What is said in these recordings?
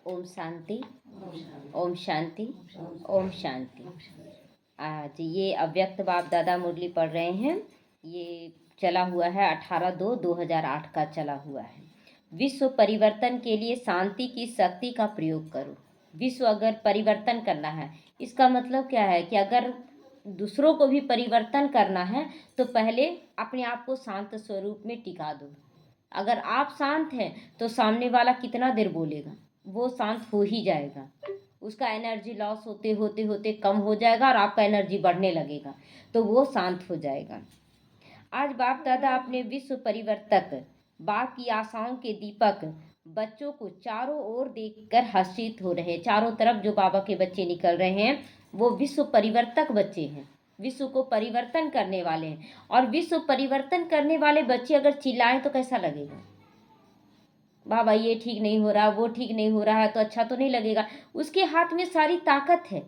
ओम शांति, ओम शांति, ओम शांति। आज ये अव्यक्त बाप दादा मुरली पढ़ रहे हैं। ये चला हुआ है 18/2/2008 का चला हुआ है। विश्व परिवर्तन के लिए शांति की शक्ति का प्रयोग करो। विश्व अगर परिवर्तन करना है, इसका मतलब क्या है कि अगर दूसरों को भी परिवर्तन करना है तो पहले अपने आप को शांत स्वरूप में टिका दो। अगर आप शांत हैं तो सामने वाला कितना देर बोलेगा, वो शांत हो ही जाएगा। उसका एनर्जी लॉस होते होते होते कम हो जाएगा और आपका एनर्जी बढ़ने लगेगा, तो वो शांत हो जाएगा। आज बाप दादा अपने विश्व परिवर्तक बाप की आशाओं के दीपक बच्चों को चारों ओर देखकर हर्षित हो रहे हैं। चारों तरफ जो बाबा के बच्चे निकल रहे हैं वो विश्व परिवर्तक बच्चे हैं, विश्व को परिवर्तन करने वाले हैं। और विश्व परिवर्तन करने वाले बच्चे अगर चिल्लाएं तो कैसा लगेगा? बाबा ये ठीक नहीं हो रहा, वो ठीक नहीं हो रहा है, तो अच्छा तो नहीं लगेगा। उसके हाथ में सारी ताकत है,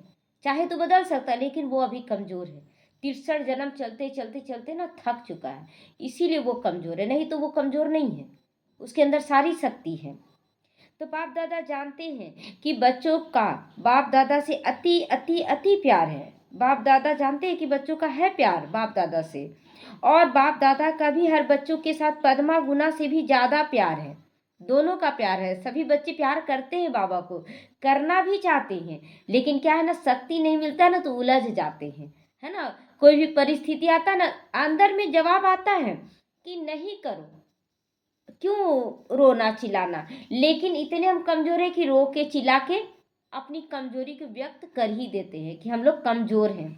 चाहे तो बदल सकता है, लेकिन वो अभी कमजोर है। 63 जन्म चलते चलते चलते ना थक चुका है, इसीलिए वो कमजोर है। नहीं तो वो कमजोर नहीं है, उसके अंदर सारी शक्ति है। तो बाप दादा जानते हैं कि बच्चों का बाप दादा से अति अति अति प्यार है। बाप दादा जानते हैं कि बच्चों का है प्यार बाप दादा से, और बाप दादा का भी हर बच्चों के साथ पद्मा गुना से भी ज्यादा प्यार है। दोनों का प्यार है। सभी बच्चे प्यार करते हैं बाबा को, करना भी चाहते हैं, लेकिन क्या है ना, शक्ति नहीं मिलता ना तो उलझ जाते हैं, है ना। कोई भी परिस्थिति आता ना, अंदर में जवाब आता है कि नहीं करो, क्यों रोना चिल्लाना, लेकिन इतने हम कमजोर है कि रो के चिल्ला के अपनी कमजोरी को व्यक्त कर ही देते हैं कि हम लोग कमजोर हैं।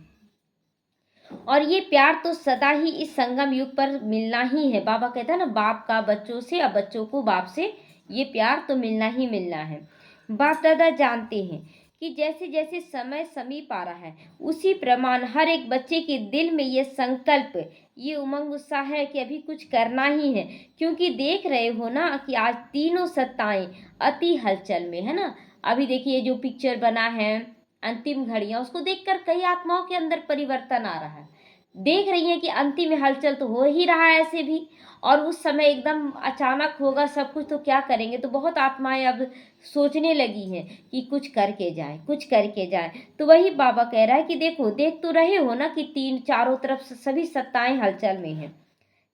और ये प्यार तो सदा ही इस संगम युग पर मिलना ही है। बाबा कहता है ना, बाप का बच्चों से और बच्चों को बाप से, ये प्यार तो मिलना ही मिलना है। बाप दादा जानते हैं कि जैसे जैसे समय समीप आ रहा है, उसी प्रमाण हर एक बच्चे के दिल में ये संकल्प, ये उमंग उत्साह है कि अभी कुछ करना ही है। क्योंकि देख रहे हो ना कि आज तीनों सत्ताएं अति हलचल में है ना। अभी देखिए जो पिक्चर बना है अंतिम घड़ियां, उसको देखकर कई आत्माओं के अंदर परिवर्तन आ रहा है। देख रही है कि अंतिम हलचल तो हो ही रहा है ऐसे भी, और उस समय एकदम अचानक होगा सब कुछ, तो क्या करेंगे। तो बहुत आत्माएं अब सोचने लगी हैं कि कुछ करके जाए, कुछ करके जाए। तो वही बाबा कह रहा है कि देखो, देख तो रहे हो ना कि तीन चारों तरफ से सभी सत्ताएं हलचल में हैं।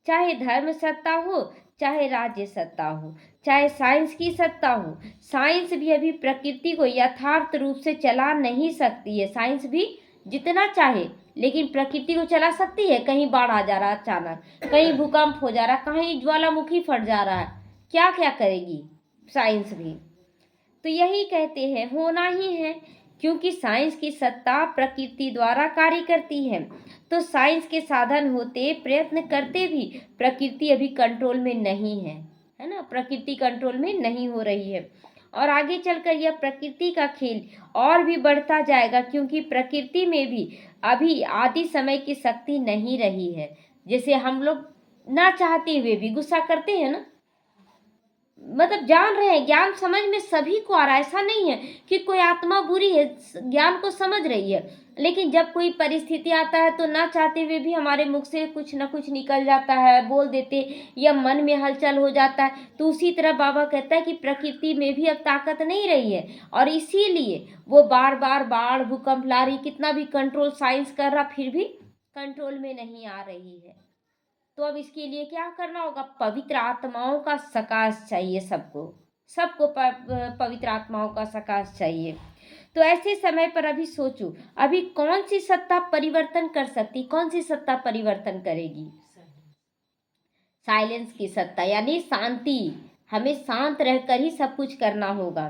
चाहे धर्म सत्ता हो, चाहे राज्य सत्ता हो, चाहे साइंस की सत्ता हो। साइंस भी अभी प्रकृति को यथार्थ रूप से चला नहीं सकती है। साइंस भी जितना चाहे, लेकिन प्रकृति को चला सकती है? कहीं बाढ़ आ जा रहा है अचानक, कहीं भूकंप हो जा रहा है, कहीं ज्वालामुखी फट जा रहा है, क्या क्या करेगी साइंस भी। तो यही कहते हैं होना ही है, क्योंकि साइंस की सत्ता प्रकृति द्वारा कार्य करती है। तो साइंस के साधन होते, प्रयत्न करते भी, प्रकृति अभी कंट्रोल में नहीं है ना। प्रकृति कंट्रोल में नहीं हो रही है, और आगे चलकर यह प्रकृति का खेल और भी बढ़ता जाएगा, क्योंकि प्रकृति में भी अभी आदि समय की शक्ति नहीं रही है। जैसे हम लोग ना चाहते हुए भी गुस्सा करते हैं ना, मतलब जान रहे हैं, ज्ञान समझ में सभी को आ रहा है। ऐसा नहीं है कि कोई आत्मा बुरी है, ज्ञान को समझ रही है, लेकिन जब कोई परिस्थिति आता है तो ना चाहते हुए भी हमारे मुख से कुछ ना कुछ निकल जाता है, बोल देते, या मन में हलचल हो जाता है। तो उसी तरह बाबा कहता है कि प्रकृति में भी अब ताकत नहीं रही है, और इसीलिए वो बार बार बाढ़ भूकंप ला रही, कितना भी कंट्रोल साइंस कर रहा, फिर भी कंट्रोल में नहीं आ रही है। तो अब इसके लिए क्या करना होगा? पवित्र आत्माओं का सकाश चाहिए सबको, सबको पवित्र आत्माओं का सकाश चाहिए। तो ऐसे समय पर अभी सोचो, अभी कौन सी सत्ता परिवर्तन कर सकती, कौन सी सत्ता परिवर्तन करेगी? साइलेंस की सत्ता, यानी शांति। हमें शांत रहकर ही सब कुछ करना होगा।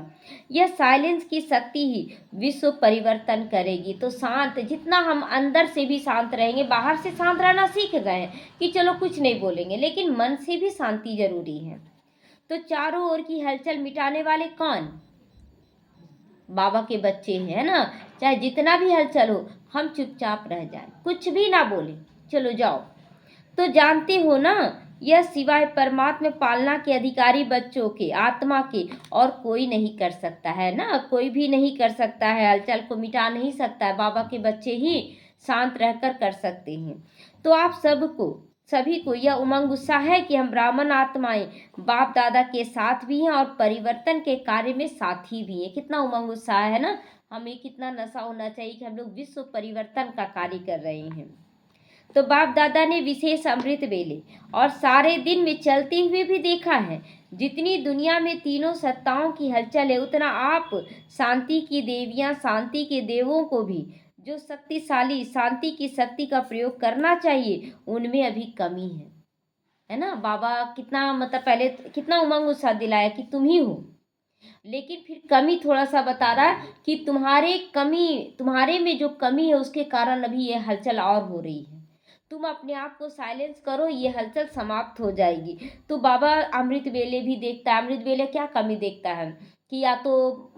यह साइलेंस की शक्ति ही विश्व परिवर्तन करेगी। तो शांत, जितना हम अंदर से भी शांत रहेंगे, बाहर से शांत रहना सीख गए हैं कि चलो कुछ नहीं बोलेंगे, लेकिन मन से भी शांति जरूरी है। तो चारों ओर की हलचल मिटाने वाले कौन? बाबा के बच्चे हैं ना। चाहे जितना भी हलचल हो, हम चुपचाप रह जाए, कुछ भी ना बोले, चलो जाओ। तो जानते हो ना, यह सिवाय परमात्मा पालना के अधिकारी बच्चों के, आत्मा के, और कोई नहीं कर सकता है ना। कोई भी नहीं कर सकता है, हलचल को मिटा नहीं सकता है। बाबा के बच्चे ही शांत रहकर कर सकते हैं। तो आप सबको सभी को यह उमंग उत्साह है कि हम ब्राह्मण आत्माएं बाप दादा के साथ भी हैं और परिवर्तन के कार्य में साथी भी हैं। कितना उमंग उत्साह है ना। हमें कितना नशा होना चाहिए कि हम लोग विश्व परिवर्तन का कार्य कर रहे हैं। तो बाप दादा ने विशेष अमृत बेले और सारे दिन में चलते हुए भी देखा है। जितनी दुनिया में तीनों सत्ताओं की हलचल है, उतना आप शांति की देवियां, शांति के देवों को भी जो शक्तिशाली शांति की शक्ति का प्रयोग करना चाहिए, उनमें अभी कमी है ना। बाबा कितना मतलब पहले कितना उमंग उत्साह दिलाया कि तुम ही हो, लेकिन फिर कमी थोड़ा सा बता रहा है कि तुम्हारे में जो कमी है उसके कारण अभी ये हलचल और हो रही है। तुम अपने आप को साइलेंस करो, ये हलचल समाप्त हो जाएगी। तो बाबा अमृत वेले भी देखता है। अमृत वेले क्या कमी देखता है कि या तो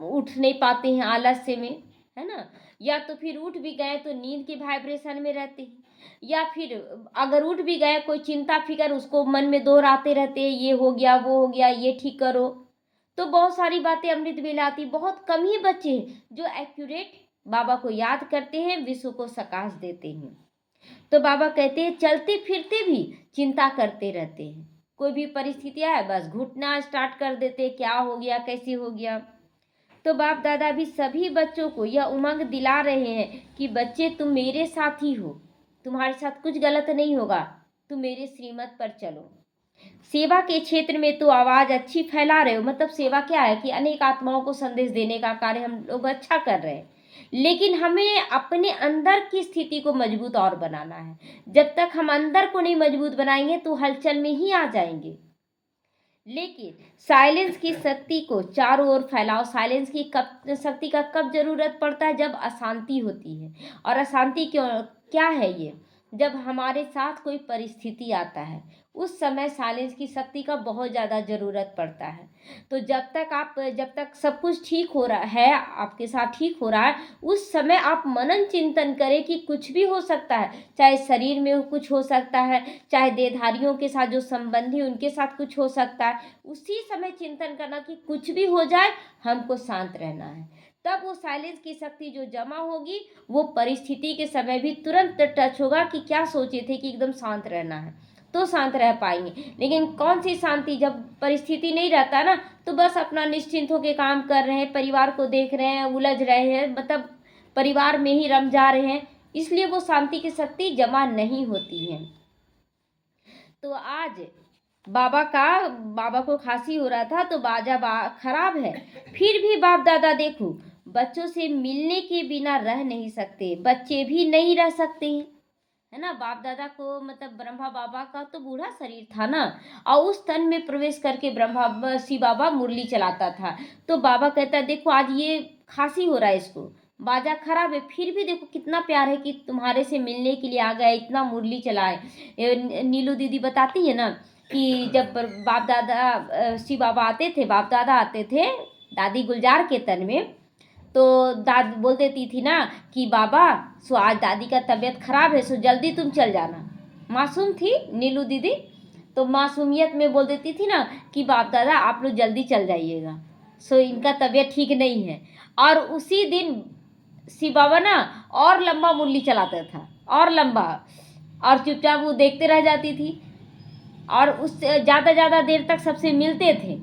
उठ नहीं पाते हैं आलस्य में, है ना, या तो फिर उठ भी गए तो नींद के वाइब्रेशन में रहते हैं, या फिर अगर उठ भी गए कोई चिंता फिकर उसको मन में दोहराते रहते हैं, ये हो गया वो हो गया, ये ठीक करो। तो बहुत सारी बातें अमृत वेले आती। बहुत कम ही बच्चे हैं जो एक्यूरेट बाबा को याद करते हैं, विश्व को सकाश देते हैं। तो बाबा कहते हैं चलते फिरते भी चिंता करते रहते हैं। कोई भी परिस्थितियां है बस घुटना स्टार्ट कर देते, क्या हो गया कैसे हो गया। तो बाप दादा भी सभी बच्चों को यह उमंग दिला रहे हैं कि बच्चे तुम मेरे साथ ही हो, तुम्हारे साथ कुछ गलत नहीं होगा, तुम मेरे श्रीमत पर चलो। सेवा के क्षेत्र में तो आवाज अच्छी फैला रहे हो। मतलब सेवा क्या है कि अनेक आत्माओं को संदेश देने का कार्य हम लोग अच्छा कर रहे हैं, लेकिन हमें अपने अंदर की स्थिति को मजबूत और बनाना है। जब तक हम अंदर को नहीं मजबूत बनाएंगे तो हलचल में ही आ जाएंगे। लेकिन साइलेंस की शक्ति को चारों ओर फैलाओ। साइलेंस की शक्ति का कब जरूरत पड़ता है? जब अशांति होती है। और अशांति क्यों क्या है ये? जब हमारे साथ कोई परिस्थिति आता है, उस समय साइलेंस की शक्ति का बहुत ज़्यादा ज़रूरत पड़ता है। तो जब तक सब कुछ ठीक हो रहा है, आपके साथ ठीक हो रहा है, उस समय आप मनन चिंतन करें कि कुछ भी हो सकता है। चाहे शरीर में कुछ हो सकता है, चाहे देहधारियों के साथ जो संबंधी उनके साथ कुछ हो सकता है। उसी समय चिंतन करना कि कुछ भी हो जाए हमको शांत रहना है। तब वो साइलेंस की शक्ति जो जमा होगी वो परिस्थिति के समय भी तुरंत टच होगा कि क्या सोचे थे कि एकदम शांत रहना है, तो शांत रह पाएंगे। लेकिन कौन सी शांति, जब परिस्थिति नहीं रहता ना तो बस अपना निश्चिंत होकर काम कर रहे हैं, परिवार को देख रहे हैं, उलझ रहे हैं, मतलब परिवार में ही रम जा रहे हैं, इसलिए वो शांति की शक्ति जमा नहीं होती है। तो आज बाबा को खांसी हो रहा था तो बाजा खराब है, फिर भी बाप दादा देखो बच्चों से मिलने के बिना रह नहीं सकते, बच्चे भी नहीं रह सकते हैं, है ना। बाप दादा को मतलब ब्रह्मा बाबा का तो बूढ़ा शरीर था ना, और उस तन में प्रवेश करके ब्रह्मा शिव बाबा मुरली चलाता था। तो बाबा कहता है देखो आज ये खांसी हो रहा है, इसको बाजा खराब है, फिर भी देखो कितना प्यार है कि तुम्हारे से मिलने के लिए आ गया, इतना मुरली चलाए। नीलू दीदी बताती है ना कि जब बाप दादा शिव बाबा आते थे, बाप दादा आते थे दादी गुलजार के तन में, तो दादी बोल देती थी ना कि बाबा सो आज दादी का तबीयत खराब है, सो जल्दी तुम चल जाना। मासूम थी नीलू दीदी, तो मासूमियत में बोल देती थी ना कि बाप दादा आप लोग जल्दी चल जाइएगा, सो इनका तबीयत ठीक नहीं है। और उसी दिन शिव बाबा ना और लंबा मुरली चलाता था, और लंबा, और चुपचाप वो देखते रह जाती थी, और उससे ज़्यादा देर तक सबसे मिलते थे,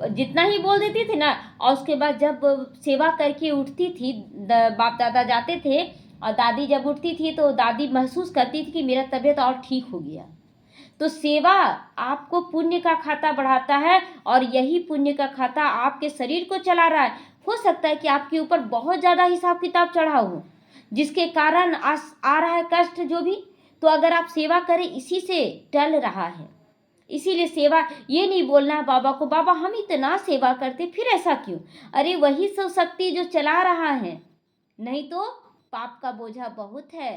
जितना ही बोल देती थी ना। और उसके बाद जब सेवा करके उठती थी, बाप दादा जाते थे और दादी जब उठती थी तो दादी महसूस करती थी कि मेरा तबीयत और ठीक हो गया। तो सेवा आपको पुण्य का खाता बढ़ाता है, और यही पुण्य का खाता आपके शरीर को चला रहा है। हो सकता है कि आपके ऊपर बहुत ज़्यादा हिसाब किताब चढ़ा हो, जिसके कारण आ रहा है कष्ट जो भी, तो अगर आप सेवा करें इसी से टल रहा है। इसीलिए सेवा, ये नहीं बोलना है बाबा को बाबा हम इतना सेवा करते फिर ऐसा क्यों, अरे वही सब शक्ति जो चला रहा है, नहीं तो पाप का बोझा बहुत है।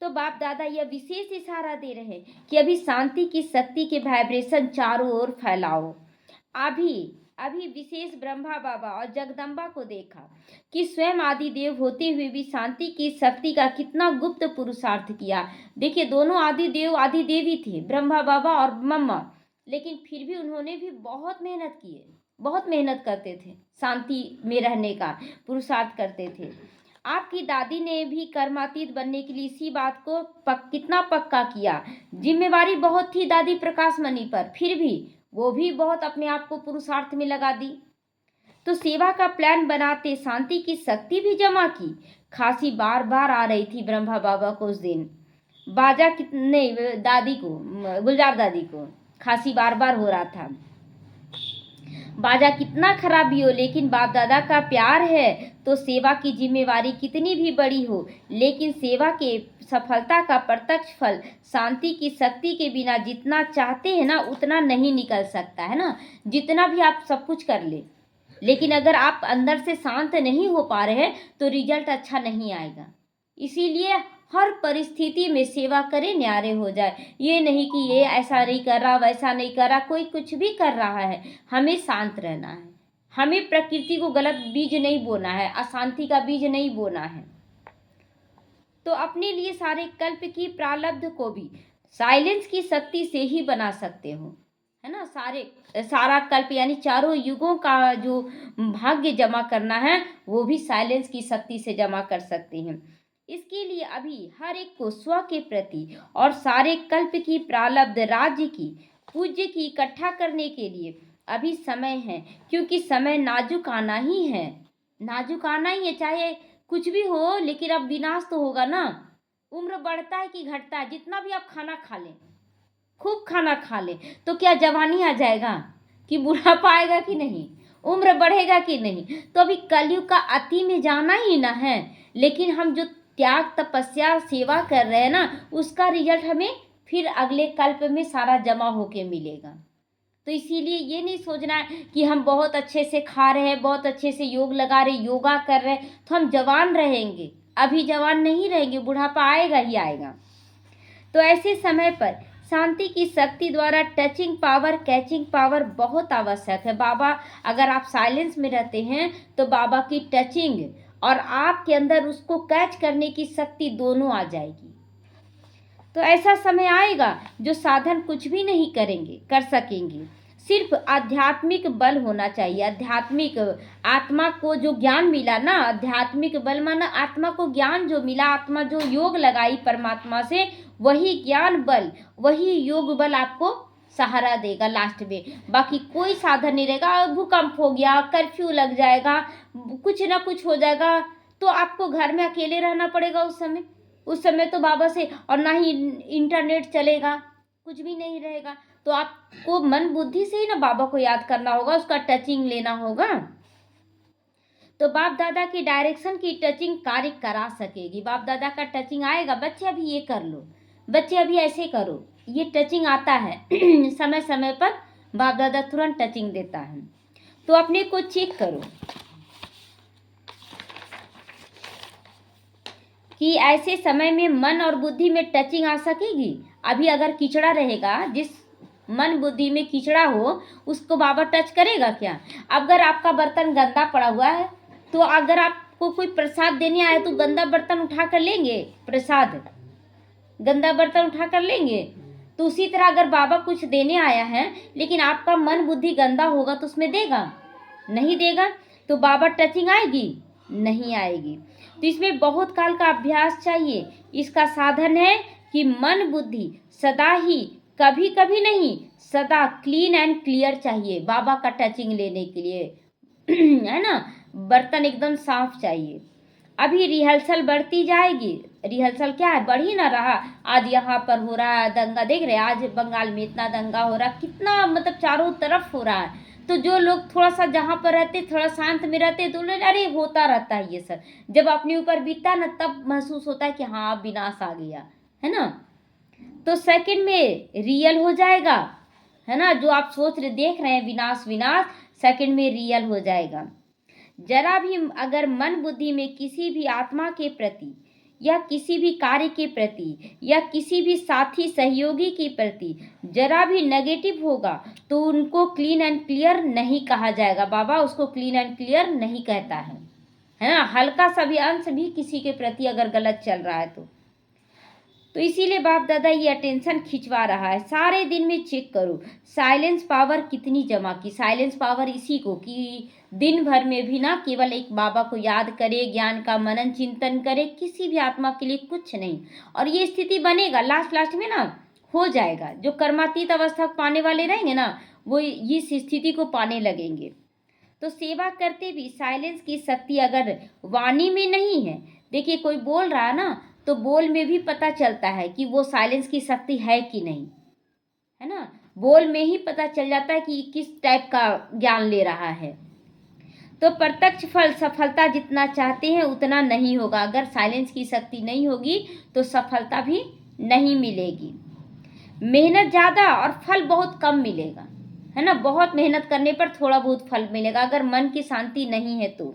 तो बाप दादा यह विशेष इशारा दे रहे हैं कि अभी शांति की शक्ति के वाइब्रेशन चारों ओर फैलाओ। अभी विशेष ब्रह्मा बाबा और जगदम्बा को देखा कि स्वयं आदि देव होते हुए भी शांति की शक्ति का कितना गुप्त पुरुषार्थ किया। देखिए दोनों आदि देव ही थे, ब्रह्मा बाबा और मम्मा, लेकिन फिर भी उन्होंने भी बहुत मेहनत की है, बहुत मेहनत करते थे, शांति में रहने का पुरुषार्थ करते थे। आपकी दादी ने भी कर्मातीत बनने के लिए इसी बात को कितना पक्का किया। जिम्मेवारी बहुत थी दादी प्रकाश मणि पर, फिर भी वो भी बहुत अपने आप को पुरुषार्थ में लगा दी। तो सेवा का प्लान बनाते शांति की शक्ति भी जमा की। खांसी बार बार आ रही थी ब्रह्मा बाबा को उस दिन। बाजा कितने दादी को, गुलजार दादी को खांसी बार बार हो रहा था। बाजा कितना खराब भी हो, लेकिन बाप दादा का प्यार है तो सेवा की जिम्मेवारी कितनी भी बड़ी हो, लेकिन सेवा के सफलता का प्रत्यक्ष फल शांति की शक्ति के बिना जितना चाहते हैं ना उतना नहीं निकल सकता है ना। जितना भी आप सब कुछ कर ले, लेकिन अगर आप अंदर से शांत नहीं हो पा रहे हैं तो रिजल्ट अच्छा नहीं आएगा। इसीलिए हर परिस्थिति में सेवा करें, न्यारे हो जाए। ये नहीं कि ये ऐसा नहीं कर रहा, वैसा नहीं कर रहा, कोई कुछ भी कर रहा है, हमें शांत रहना है। हमें प्रकृति को गलत बीज नहीं बोना है, अशांति का बीज नहीं बोना है। तो अपने लिए सारे कल्प की प्रारब्ध को भी साइलेंस की शक्ति से ही बना सकते हो, है ना। सारा कल्प यानी चारों युगों का जो भाग्य जमा करना है वो भी साइलेंस की शक्ति से जमा कर सकते हैं। इसके लिए अभी हर एक को स्व के प्रति और सारे कल्प की प्रारब्ध राज्य की पूज्य की इकट्ठा करने के लिए अभी समय है, क्योंकि समय नाजुक आना ही है, नाजुक आना ही है। चाहे कुछ भी हो, लेकिन अब विनाश तो होगा ना। उम्र बढ़ता है कि घटता है? जितना भी आप खाना खा लें, खूब खाना खा लें, तो क्या जवानी आ जाएगा कि बुढ़ापा आएगा कि नहीं, उम्र बढ़ेगा कि नहीं? तो अभी कलयुग का अति में जाना ही ना है। लेकिन हम जो त्याग तपस्या सेवा कर रहे हैं ना, उसका रिजल्ट हमें फिर अगले कल्प में सारा जमा होके मिलेगा। तो इसीलिए ये नहीं सोचना है कि हम बहुत अच्छे से खा रहे हैं, बहुत अच्छे से योग लगा रहे, योगा कर रहे हैं तो हम जवान रहेंगे। अभी जवान नहीं रहेंगे, बुढ़ापा आएगा ही आएगा। तो ऐसे समय पर शांति की शक्ति द्वारा टचिंग पावर, कैचिंग पावर बहुत आवश्यक है। बाबा, अगर आप साइलेंस में रहते हैं तो बाबा की टचिंग और आपके अंदर उसको कैच करने की शक्ति दोनों आ जाएगी। तो ऐसा समय आएगा जो साधन कुछ भी नहीं कर सकेंगे। सिर्फ आध्यात्मिक बल होना चाहिए। आध्यात्मिक आत्मा को जो ज्ञान मिला ना, आध्यात्मिक बल माना आत्मा को ज्ञान जो मिला, आत्मा जो योग लगाई परमात्मा से, वही ज्ञान बल, वही योग बल आपको सहारा देगा लास्ट में। बाकी कोई साधन नहीं रहेगा। भूकंप हो गया, कर्फ्यू लग जाएगा, कुछ ना कुछ हो जाएगा, तो आपको घर में अकेले रहना पड़ेगा उस समय तो बाबा से, और ना ही इंटरनेट चलेगा, कुछ भी नहीं रहेगा। तो आपको मन बुद्धि से ही ना बाबा को याद करना होगा, उसका टचिंग लेना होगा। तो बाप दादा की डायरेक्शन की टचिंग कार्य करा सकेगी। बाप दादा का टचिंग आएगा, बच्चे अभी ये कर लो, बच्चे अभी ऐसे करो, ये टचिंग आता है समय समय पर बाप दादा तुरंत टचिंग देता है। तो अपने को चेक करो कि ऐसे समय में मन और बुद्धि में टचिंग आ सकेगी। अभी अगर कीचड़ा रहेगा, जिस मन बुद्धि में कीचड़ा हो, उसको बाबा टच करेगा क्या? अगर आपका बर्तन गंदा पड़ा हुआ है, तो अगर आपको कोई प्रसाद देने आए तो गंदा बर्तन उठा कर लेंगे? प्रसाद गंदा बर्तन उठा कर लेंगे? तो उसी तरह अगर बाबा कुछ देने आया है लेकिन आपका मन बुद्धि गंदा होगा तो उसमें देगा? नहीं देगा। तो बाबा टचिंग आएगी? नहीं आएगी। तो इसमें बहुत काल का अभ्यास चाहिए। इसका साधन है कि मन बुद्धि सदा ही, कभी कभी नहीं, सदा क्लीन एंड क्लियर चाहिए बाबा का टचिंग लेने के लिए है ना। बर्तन एकदम साफ चाहिए। अभी रिहर्सल बढ़ती जाएगी। रिहर्सल क्या है, बढ़ ही ना रहा। आज यहाँ पर हो रहा है दंगा, देख रहे, आज बंगाल में इतना दंगा हो रहा, कितना मतलब चारों तरफ हो रहा है। तो जो लोग थोड़ा सा जहाँ पर रहते, थोड़ा शांत में रहते, तो लोग अरे होता रहता है ये सब। जब अपने ऊपर बीतता ना, तब महसूस होता है कि हाँ विनाश आ गया, है ना। तो सेकंड में रियल हो जाएगा, है ना। जो आप सोच रहे देख रहे हैं विनाश विनाश, सेकंड में रियल हो जाएगा। जरा भी अगर मन बुद्धि में किसी भी आत्मा के प्रति या किसी भी कार्य के प्रति या किसी भी साथी सहयोगी के प्रति जरा भी नेगेटिव होगा तो उनको क्लीन एंड क्लियर नहीं कहा जाएगा। बाबा उसको क्लीन एंड क्लियर नहीं कहता है ना। हल्का सा भी अंश भी किसी के प्रति अगर गलत चल रहा है तो तो इसीलिए बाप दादा ये अटेंशन खिंचवा रहा है। सारे दिन में चेक करो साइलेंस पावर कितनी जमा की। साइलेंस पावर इसी को कि दिन भर में भी ना केवल एक बाबा को याद करे, ज्ञान का मनन चिंतन करे, किसी भी आत्मा के लिए कुछ नहीं। और ये स्थिति बनेगा, लास्ट में ना हो जाएगा। जो कर्मातीत अवस्था पाने वाले रहेंगे ना, वो इस स्थिति को पाने लगेंगे। तो सेवा करते भी साइलेंस की शक्ति अगर वाणी में नहीं है, देखिए कोई बोल रहा है ना, तो बोल में भी पता चलता है कि वो साइलेंस की शक्ति है कि नहीं, है ना। बोल में ही पता चल जाता है कि किस टाइप का ज्ञान ले रहा है। तो प्रत्यक्ष फल सफलता जितना चाहते हैं उतना नहीं होगा। अगर साइलेंस की शक्ति नहीं होगी तो सफलता भी नहीं मिलेगी। मेहनत ज़्यादा और फल बहुत कम मिलेगा, है ना। बहुत मेहनत करने पर थोड़ा बहुत फल मिलेगा अगर मन की शांति नहीं है तो।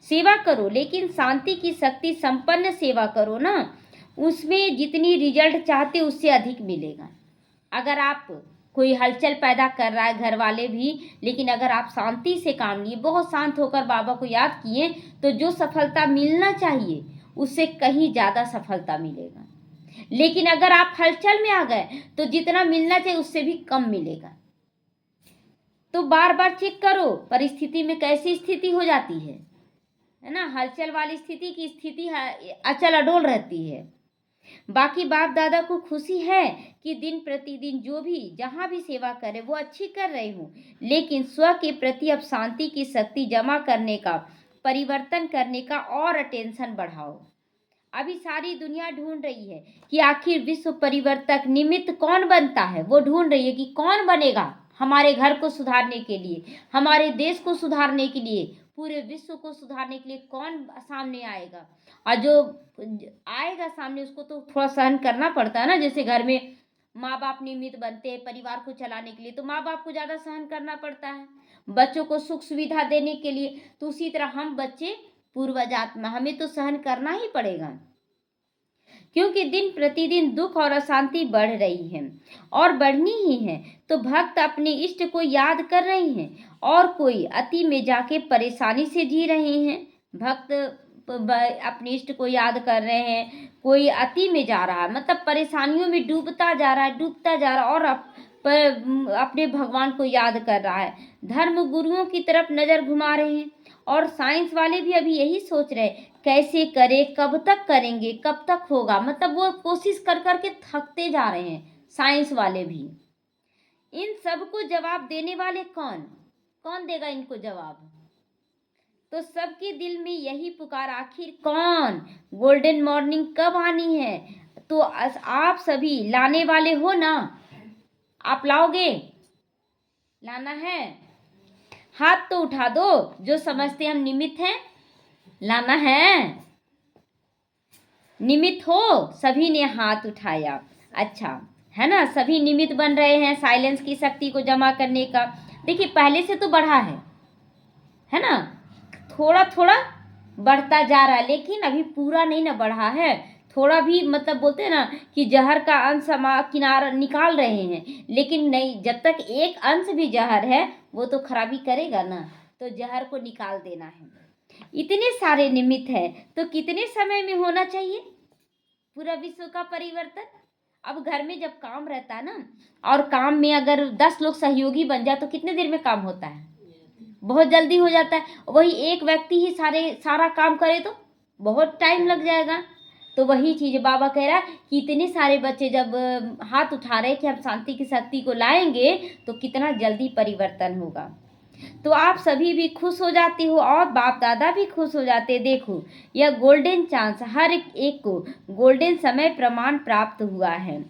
सेवा करो लेकिन शांति की शक्ति संपन्न सेवा करो ना, उसमें जितनी रिजल्ट चाहते उससे अधिक मिलेगा। अगर आप कोई हलचल पैदा कर रहा है घर वाले भी, लेकिन अगर आप शांति से काम लिए, बहुत शांत होकर बाबा को याद किए, तो जो सफलता मिलना चाहिए उससे कहीं ज़्यादा सफलता मिलेगा। लेकिन अगर आप हलचल में आ गए तो जितना मिलना चाहिए उससे भी कम मिलेगा। तो बार बार चेक करो परिस्थिति में कैसी स्थिति हो जाती है ना। हलचल वाली स्थिति की स्थिति अचल अडोल रहती है। बाकी बाप दादा को खुशी है कि दिन प्रतिदिन जो भी जहाँ भी सेवा करे वो अच्छी कर रही हूँ, लेकिन स्व के प्रति अब शांति की शक्ति जमा करने का, परिवर्तन करने का और अटेंशन बढ़ाओ। अभी सारी दुनिया ढूंढ रही है कि आखिर विश्व परिवर्तक निमित्त कौन बनता है। वो ढूंढ रही है कि कौन बनेगा हमारे घर को सुधारने के लिए, हमारे देश को सुधारने के लिए, पूरे विश्व को सुधारने के लिए कौन सामने आएगा। और जो आएगा सामने उसको तो थोड़ा सहन करना पड़ता है ना। जैसे घर में माँ बाप निमित्त बनते हैं परिवार को चलाने के लिए, तो माँ बाप को ज़्यादा सहन करना पड़ता है बच्चों को सुख सुविधा देने के लिए। तो उसी तरह हम बच्चे पूर्वज आत्मा, हमें तो सहन करना ही पड़ेगा, क्योंकि दिन प्रतिदिन दुख और अशांति बढ़ रही है और बढ़नी ही है। तो भक्त अपने इष्ट को याद कर रहे हैं और कोई अति में जाके परेशानी से जी रहे हैं। भक्त अपने इष्ट को याद कर रहे हैं, कोई अति में जा रहा है, मतलब परेशानियों में डूबता जा रहा है और अपने भगवान को याद कर रहा है। धर्म गुरुओं की तरफ नज़र घुमा रहे हैं। और साइंस वाले भी अभी यही सोच रहे कैसे करें, कब तक करेंगे, कब तक होगा, मतलब वो कोशिश कर करके थकते जा रहे हैं साइंस वाले भी। इन सब को जवाब देने वाले कौन देगा इनको जवाब। तो सबके दिल में यही पुकार, आखिर कौन, गोल्डन मॉर्निंग कब आनी है। तो आप सभी लाने वाले हो ना, आप लाओगे, लाना है, हाथ तो उठा दो जो समझते हम निमित्त हैं। लाना है, निमित्त हो, सभी ने हाथ उठाया। अच्छा है ना, सभी निमित्त बन रहे हैं साइलेंस की शक्ति को जमा करने का। देखिए पहले से तो बढ़ा है ना, थोड़ा थोड़ा बढ़ता जा रहा है, लेकिन अभी पूरा नहीं ना बढ़ा है। थोड़ा भी मतलब बोलते हैं ना कि जहर का अंश किनारा निकाल रहे हैं, लेकिन नहीं, जब तक एक अंश भी जहर है वो तो खराबी करेगा ना, तो जहर को निकाल देना है। इतने सारे निमित्त है तो कितने समय में होना चाहिए पूरा विश्व का परिवर्तन। अब घर में जब काम रहता है ना, और काम में अगर 10 लोग सहयोगी बन जाए तो कितने देर में काम होता है, बहुत जल्दी हो जाता है। वही एक व्यक्ति ही सारा काम करे तो बहुत टाइम लग जाएगा। तो वही चीज़ बाबा कह रहा है कि इतने सारे बच्चे जब हाथ उठा रहे कि हम शांति की शक्ति को लाएंगे तो कितना जल्दी परिवर्तन होगा। तो आप सभी भी खुश हो जाते हो और बाप दादा भी खुश हो जाते। देखो यह गोल्डन चांस, हर एक को गोल्डन समय प्रमाण प्राप्त हुआ है।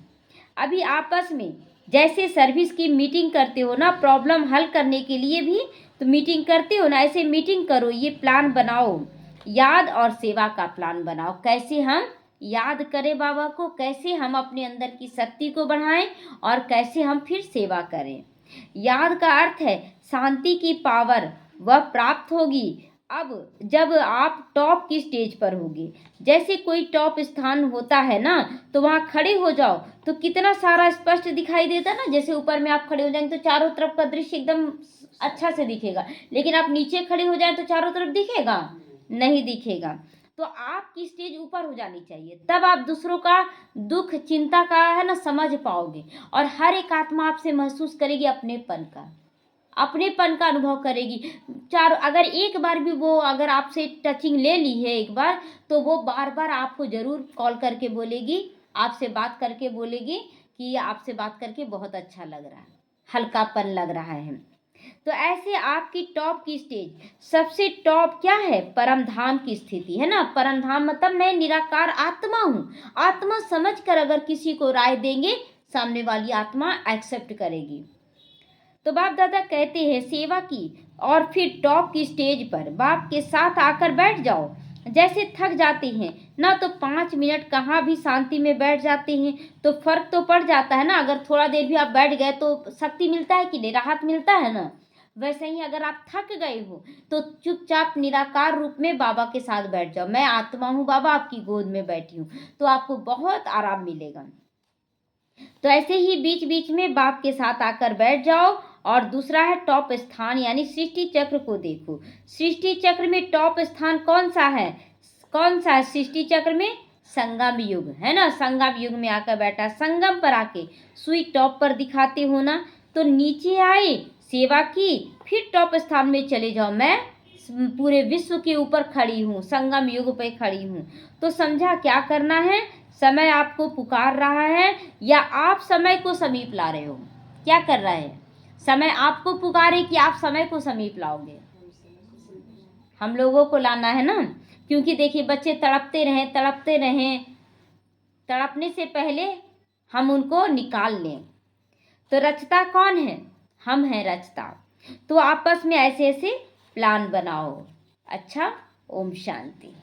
अभी आपस में जैसे सर्विस की मीटिंग करते हो ना, प्रॉब्लम हल करने के लिए भी तो मीटिंग करते हो ना, ऐसे मीटिंग करो, ये प्लान बनाओ, याद और सेवा का प्लान बनाओ। कैसे हम याद करें बाबा को, कैसे हम अपने अंदर की शक्ति को बढ़ाएं और कैसे हम फिर सेवा करें। याद का अर्थ है शांति की पावर वह प्राप्त होगी अब जब आप टॉप की स्टेज पर होगे। जैसे कोई टॉप स्थान होता है ना, तो वहाँ खड़े हो जाओ तो कितना सारा स्पष्ट दिखाई देता है ना। जैसे ऊपर में आप खड़े हो जाएंगे तो चारों तरफ का दृश्य एकदम अच्छा से दिखेगा, लेकिन आप नीचे खड़े हो जाएं तो चारों तरफ दिखेगा, नहीं दिखेगा। तो आपकी स्टेज ऊपर हो जानी चाहिए, तब आप दूसरों का दुख चिंता का है ना समझ पाओगे। और हर एक आत्मा आपसे महसूस करेगी अपनेपन का अनुभव करेगी। अगर एक बार भी वो अगर आपसे टचिंग ले ली है एक बार, तो वो बार बार आपको ज़रूर कॉल करके बोलेगी, आपसे बात करके बोलेगी कि आपसे बात करके बहुत अच्छा लग रहा है, हल्कापन लग रहा है। तो ऐसे आपकी टॉप की स्टेज, सबसे टॉप क्या है? परम धाम की स्थिति है ना। परम धाम मतलब मैं निराकार आत्मा हूँ। आत्मा समझ कर अगर किसी को राय देंगे, सामने वाली आत्मा एक्सेप्ट करेगी। तो बाप दादा कहते हैं सेवा की और फिर टॉप की स्टेज पर बाप के साथ आकर बैठ जाओ। जैसे थक जाते हैं ना, तो 5 मिनट कहाँ भी शांति में बैठ जाते हैं तो फर्क तो पड़ जाता है ना। अगर थोड़ा देर भी आप बैठ गए तो शक्ति मिलता है कि नहीं, राहत मिलता है ना। वैसे ही अगर आप थक गए हो तो चुपचाप निराकार रूप में बाबा के साथ बैठ जाओ। मैं आत्मा हूँ बाबा, आपकी गोद में बैठी हूँ, तो आपको बहुत आराम मिलेगा। तो ऐसे ही बीच बीच में बाप के साथ आकर बैठ जाओ। और दूसरा है टॉप स्थान, यानी सृष्टि चक्र को देखो। सृष्टि चक्र में टॉप स्थान कौन सा है? सृष्टि चक्र में? संगम युग है ना। संगम युग में आकर बैठा, संगम पर आके सुई टॉप पर दिखाते हो ना, तो नीचे आए, सेवा की, फिर टॉप स्थान में चले जाओ। मैं पूरे विश्व के ऊपर खड़ी हूँ, संगम युग पे खड़ी हूँ। तो समझा क्या करना है? समय आपको पुकार रहा है या आप समय को समीप ला रहे हो? क्या कर रहा है? समय आपको पुकारे कि आप समय को समीप लाओगे? हम लोगों को लाना है ना। क्योंकि देखिए बच्चे तड़पते रहें, तड़पने से पहले हम उनको निकाल लें। तो रचता कौन है? हम हैं रचता। तो आपस में ऐसे ऐसे प्लान बनाओ। अच्छा, ओम शांति।